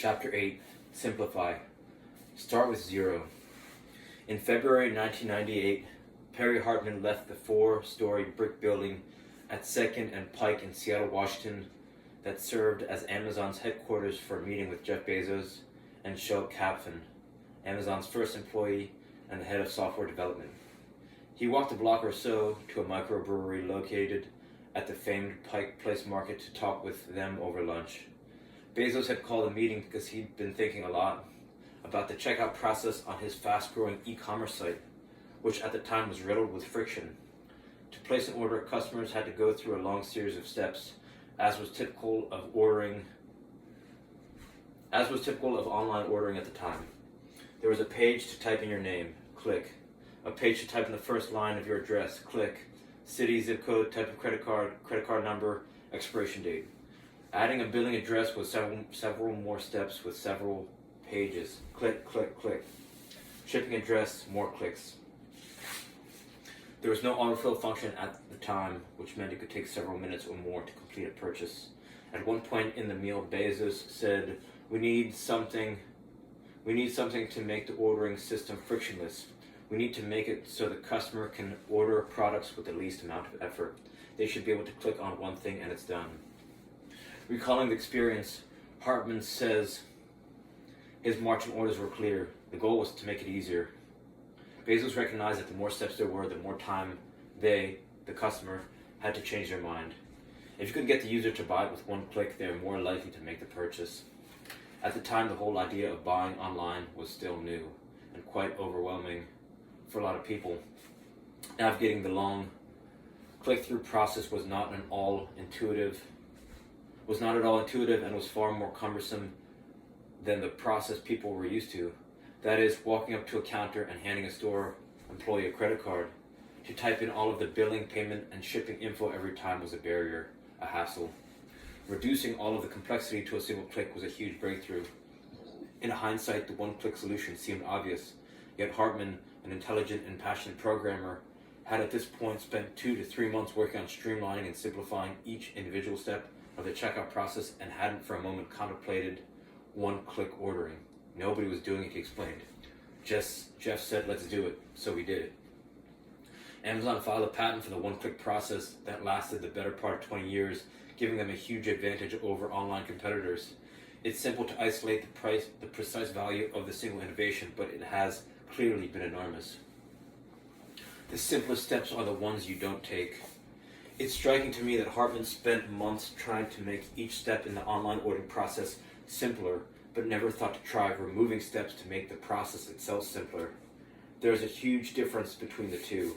Chapter 8, Simplify. Start with zero. In February 1998, Perry Hartman left the 4-story brick building at 2nd and Pike in Seattle, Washington that served as Amazon's headquarters for a meeting with Jeff Bezos and Shel Kaplan, Amazon's first employee and the head of software development. He walked a block or so to a microbrewery located at the famed Pike Place Market to talk with them over lunch. Bezos had called a meeting because he'd been thinking a lot about the checkout process on his fast-growing e-commerce site, which at the time was riddled with friction. To place an order, customers had to go through a long series of steps, as was typical of online ordering at the time. There was a page to type in your name, click. A page to type in the first line of your address, click. City, zip code, type of credit card number, expiration date. Adding a billing address was several more steps with several pages. Click, click, click. Shipping address, more clicks. There was no autofill function at the time, which meant it could take several minutes or more to complete a purchase. At one point in the meal, Bezos said, we need something to make the ordering system frictionless. We need to make it so the customer can order products with the least amount of effort. They should be able to click on one thing and it's done. Recalling the experience, Hartman says his marching orders were clear. The goal was to make it easier. Bezos recognized that the more steps there were, the more time they, the customer, had to change their mind. If you could get the user to buy it with one click, they are more likely to make the purchase. At the time, the whole idea of buying online was still new and quite overwhelming for a lot of people. Navigating the long click-through process was not at all intuitive and was far more cumbersome than the process people were used to. That is, walking up to a counter and handing a store employee a credit card. To type in all of the billing, payment, and shipping info every time was a barrier, a hassle. Reducing all of the complexity to a single click was a huge breakthrough. In hindsight, the one-click solution seemed obvious, yet Hartman, an intelligent and passionate programmer, had at this point spent 2 to 3 months working on streamlining and simplifying each individual step of the checkout process and hadn't for a moment contemplated one-click ordering. Nobody was doing it, he explained. Jeff said, let's do it, so we did it. Amazon filed a patent for the one-click process that lasted the better part of 20 years, giving them a huge advantage over online competitors. It's simple to isolate the precise value of the single innovation, but it has clearly been enormous. The simplest steps are the ones you don't take. It's striking to me that Hartman spent months trying to make each step in the online ordering process simpler, but never thought to try removing steps to make the process itself simpler. There's a huge difference between the two.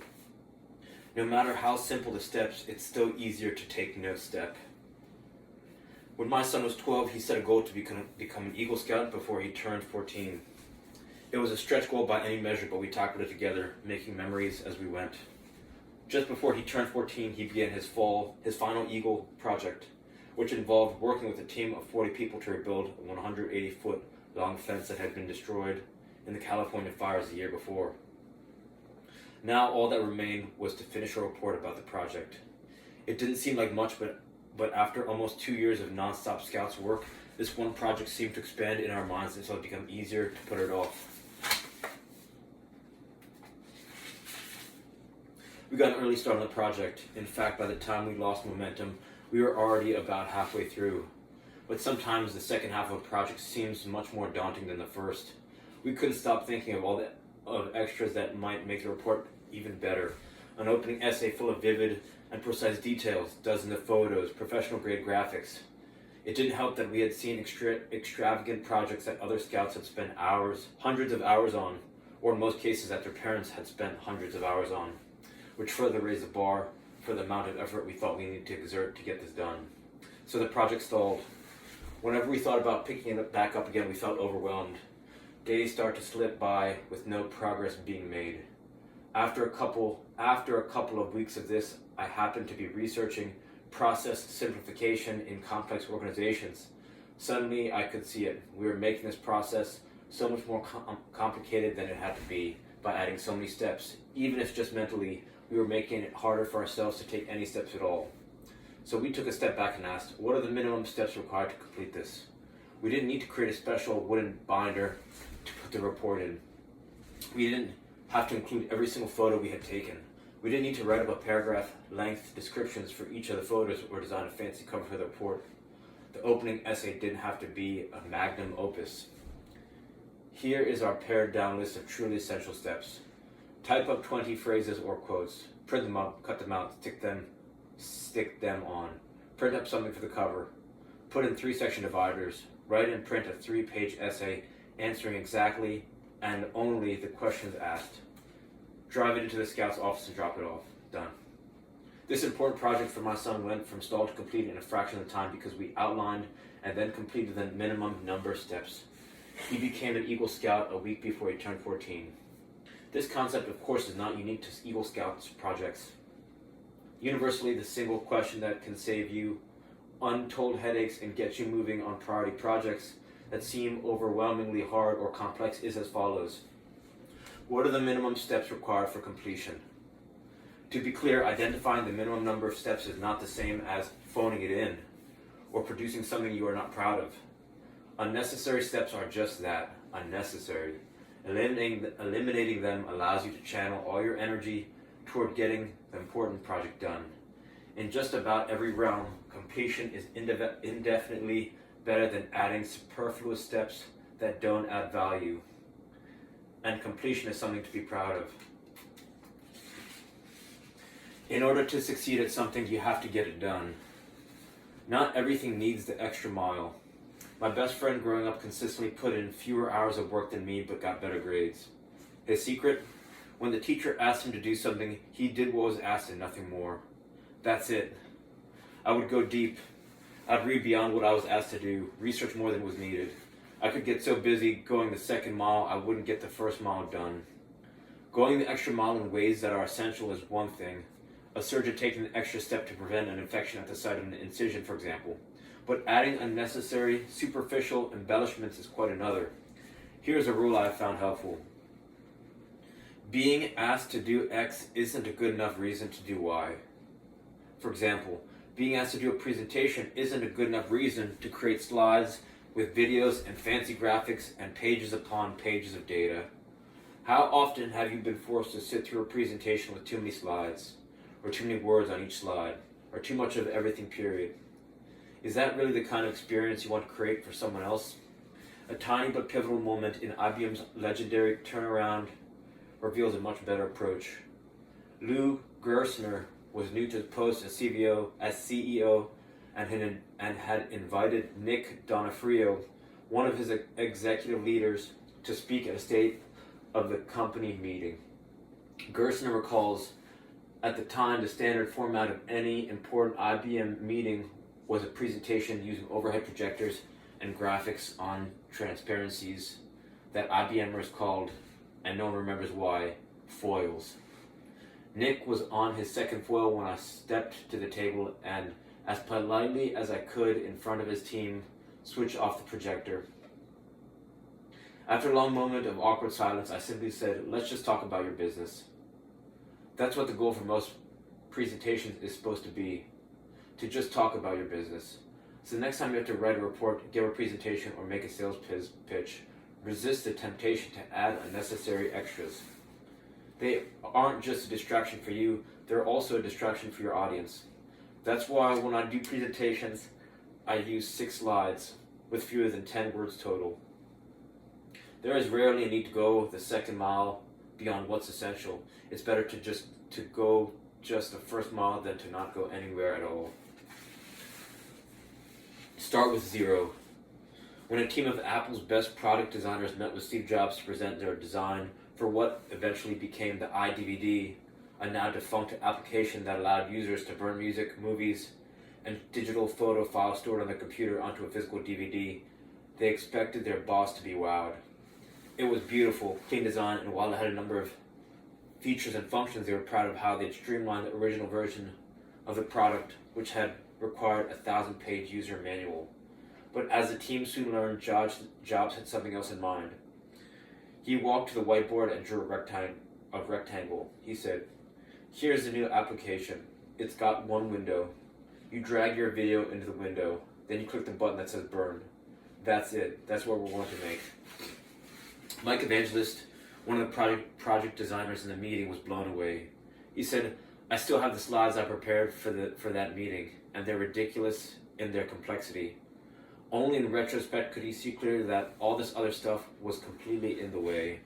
No matter how simple the steps, it's still easier to take no step. When my son was 12, he set a goal to become an Eagle Scout before he turned 14. It was a stretch goal by any measure, but we tackled it together, making memories as we went. Just before he turned 14, he began his final Eagle project, which involved working with a team of 40 people to rebuild a 180-foot long fence that had been destroyed in the California fires the year before. Now all that remained was to finish a report about the project. It didn't seem like much, but after almost 2 years of non-stop Scouts work, this one project seemed to expand in our minds until it became easier to put it off. We got an early start on the project. In fact, by the time we lost momentum, we were already about halfway through. But sometimes the second half of a project seems much more daunting than the first. We couldn't stop thinking of all the extras that might make the report even better. An opening essay full of vivid and precise details, dozens of photos, professional-grade graphics. It didn't help that we had seen extravagant projects that other Scouts had spent hundreds of hours on, or in most cases that their parents had spent hundreds of hours on, which further raised the bar for the amount of effort we thought we needed to exert to get this done. So the project stalled. Whenever we thought about picking it back up again, we felt overwhelmed. Days started to slip by with no progress being made. After a couple of weeks of this, I happened to be researching process simplification in complex organizations. Suddenly, I could see it. We were making this process so much more complicated than it had to be by adding so many steps. Even if just mentally, we were making it harder for ourselves to take any steps at all. So we took a step back and asked, what are the minimum steps required to complete this? We didn't need to create a special wooden binder to put the report in. We didn't have to include every single photo we had taken. We didn't need to write up a paragraph-length descriptions for each of the photos or design a fancy cover for the report. The opening essay didn't have to be a magnum opus. Here is our pared-down list of truly essential steps. Type up 20 phrases or quotes. Print them up, cut them out, stick them on. Print up something for the cover. Put in 3-section dividers. Write and print a 3-page essay answering exactly and only the questions asked. Drive it into the scout's office and drop it off. Done. This important project for my son went from stall to complete in a fraction of the time because we outlined and then completed the minimum number of steps. He became an Eagle Scout a week before he turned 14. This concept, of course, is not unique to Eagle Scouts projects. Universally, the single question that can save you untold headaches and get you moving on priority projects that seem overwhelmingly hard or complex is as follows. What are the minimum steps required for completion? To be clear, identifying the minimum number of steps is not the same as phoning it in or producing something you are not proud of. Unnecessary steps are just that, unnecessary. Eliminating them allows you to channel all your energy toward getting the important project done. In just about every realm, completion is indefinitely better than adding superfluous steps that don't add value. And completion is something to be proud of. In order to succeed at something, you have to get it done. Not everything needs the extra mile. My best friend growing up consistently put in fewer hours of work than me but got better grades. His secret? When the teacher asked him to do something, he did what was asked and nothing more. That's it. I would go deep. I'd read beyond what I was asked to do, research more than was needed. I could get so busy going the second mile, I wouldn't get the first mile done. Going the extra mile in ways that are essential is one thing. A surgeon taking the extra step to prevent an infection at the site of an incision, for example. But adding unnecessary, superficial embellishments is quite another. Here's a rule I have found helpful. Being asked to do X isn't a good enough reason to do Y. For example, being asked to do a presentation isn't a good enough reason to create slides with videos and fancy graphics and pages upon pages of data. How often have you been forced to sit through a presentation with too many slides, or too many words on each slide, or too much of everything, period? Is that really the kind of experience you want to create for someone else? A tiny but pivotal moment in IBM's legendary turnaround reveals a much better approach. Lou Gerstner was new to the post as CEO and had invited Nick Donofrio, one of his executive leaders, to speak at a state of the company meeting. Gerstner recalls, at the time, the standard format of any important IBM meeting was a presentation using overhead projectors and graphics on transparencies that IBMers called, and no one remembers why, foils. Nick was on his second foil when I stepped to the table and, as politely as I could in front of his team, switched off the projector. After a long moment of awkward silence, I simply said, "Let's just talk about your business." That's what the goal for most presentations is supposed to be, to just talk about your business. So the next time you have to write a report, give a presentation, or make a sales pitch, resist the temptation to add unnecessary extras. They aren't just a distraction for you, they're also a distraction for your audience. That's why when I do presentations, I use 6 slides with fewer than 10 words total. There is rarely a need to go the second mile beyond what's essential. It's better to go just the first mile than to not go anywhere at all. Start with 0. When a team of Apple's best product designers met with Steve Jobs to present their design for what eventually became the iDVD, a now defunct application that allowed users to burn music, movies, and digital photo files stored on their computer onto a physical DVD, they expected their boss to be wowed. It was beautiful, clean design, and while it had a number of features and functions, they were proud of how they'd streamlined the original version of the product, which had required a 1,000-page user manual. But as the team soon learned, Jobs had something else in mind. He walked to the whiteboard and drew a rectangle. He said, "Here's the new application. It's got one window. You drag your video into the window. Then you click the button that says burn. That's it. That's what we're going to make. Mike Evangelist, one of the project designers in the meeting, was blown away. He said, "I still have the slides I prepared for that meeting, and they're ridiculous in their complexity. Only in retrospect could he see clearly that all this other stuff was completely in the way."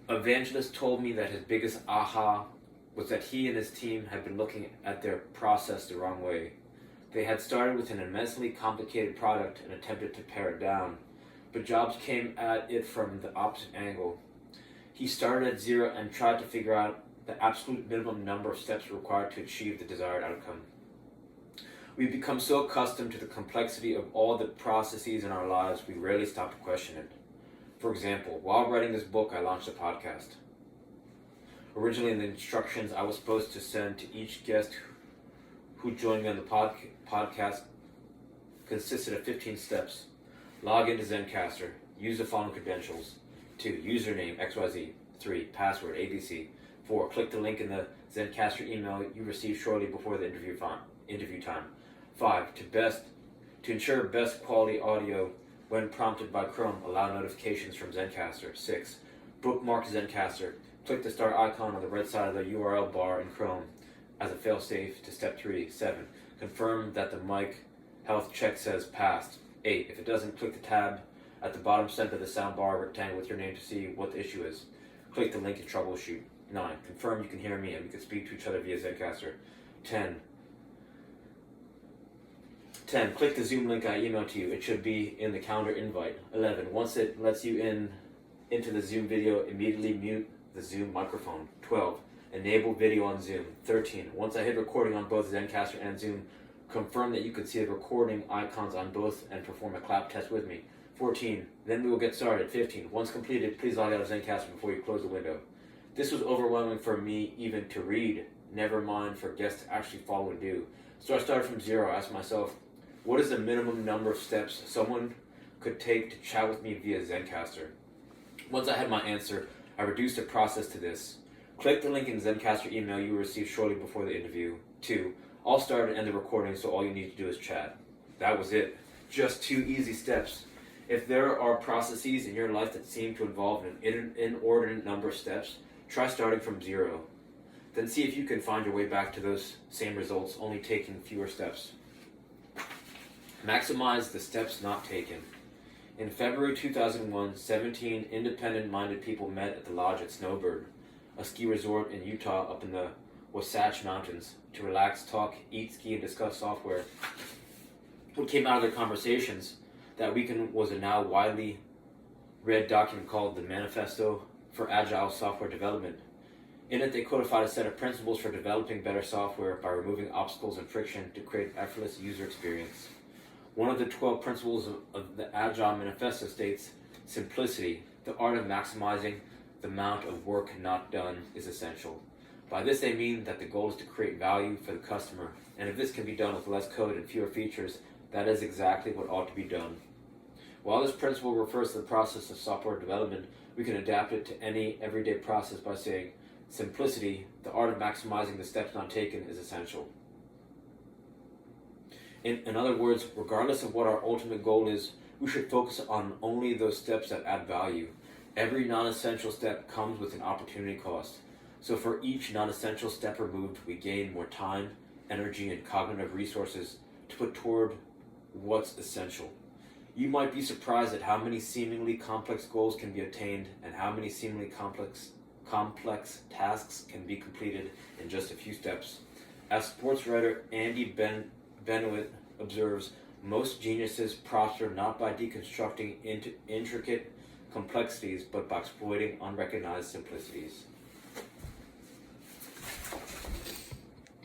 Evangelist told me that his biggest aha was that he and his team had been looking at their process the wrong way. They had started with an immensely complicated product and attempted to pare it down, but Jobs came at it from the opposite angle. He started at zero and tried to figure out the absolute minimum number of steps required to achieve the desired outcome. We've become so accustomed to the complexity of all the processes in our lives, we rarely stop to question it. For example, while writing this book, I launched a podcast. Originally, in the instructions I was supposed to send to each guest who joined me on the podcast consisted of 15 steps. Log into Zencastr. Use the following credentials. 2. Username XYZ. 3. Password ABC. 4. Click the link in the Zencastr email you received shortly before the interview time. 5. To ensure best quality audio when prompted by Chrome, allow notifications from Zencastr. 6. Bookmark Zencastr. Click the star icon on the right side of the URL bar in Chrome as a failsafe to step 3. 7. Confirm that the mic health check says passed. 8. If it doesn't, click the tab at the bottom center of the soundbar rectangle with your name to see what the issue is. Click the link and troubleshoot. 9. Confirm you can hear me and we can speak to each other via Zencastr. 10. Click the Zoom link I emailed to you. It should be in the calendar invite. 11. Once it lets you into the Zoom video, immediately mute the Zoom microphone. 12. Enable video on Zoom. 13. Once I hit recording on both Zencastr and Zoom, confirm that you can see the recording icons on both and perform a clap test with me. 14. Then we will get started. 15. Once completed, please log out of Zencastr before you close the window. This was overwhelming for me even to read, never mind for guests to actually follow and do. So I started from zero. I asked myself, what is the minimum number of steps someone could take to chat with me via Zencastr? Once I had my answer, I reduced the process to this. Click the link in Zencastr email you will receive shortly before the interview. 2. I'll start and end the recording, so all you need to do is chat. That was it. Just 2 easy steps. If there are processes in your life that seem to involve an inordinate number of steps, try starting from zero. Then see if you can find your way back to those same results, only taking fewer steps. Maximize the steps not taken. In February 2001, 17 independent-minded people met at the lodge at Snowbird, a ski resort in Utah up in the Wasatch Mountains, to relax, talk, eat, ski, and discuss software. What came out of their conversations that weekend was a now widely read document called the Manifesto for Agile Software Development. In it, they codified a set of principles for developing better software by removing obstacles and friction to create an effortless user experience. One of the 12 principles of the Agile Manifesto states, simplicity, the art of maximizing the amount of work not done, is essential. By this they mean that the goal is to create value for the customer, and if this can be done with less code and fewer features, that is exactly what ought to be done. While this principle refers to the process of software development, we can adapt it to any everyday process by saying, simplicity, the art of maximizing the steps not taken, is essential. In other words, regardless of what our ultimate goal is, we should focus on only those steps that add value. Every non-essential step comes with an opportunity cost. So for each non-essential step removed, we gain more time, energy, and cognitive resources to put toward what's essential. You might be surprised at how many seemingly complex goals can be attained and how many seemingly complex tasks can be completed in just a few steps. As sports writer Andy Benoit observes, most geniuses prosper not by deconstructing into intricate complexities, but by exploiting unrecognized simplicities.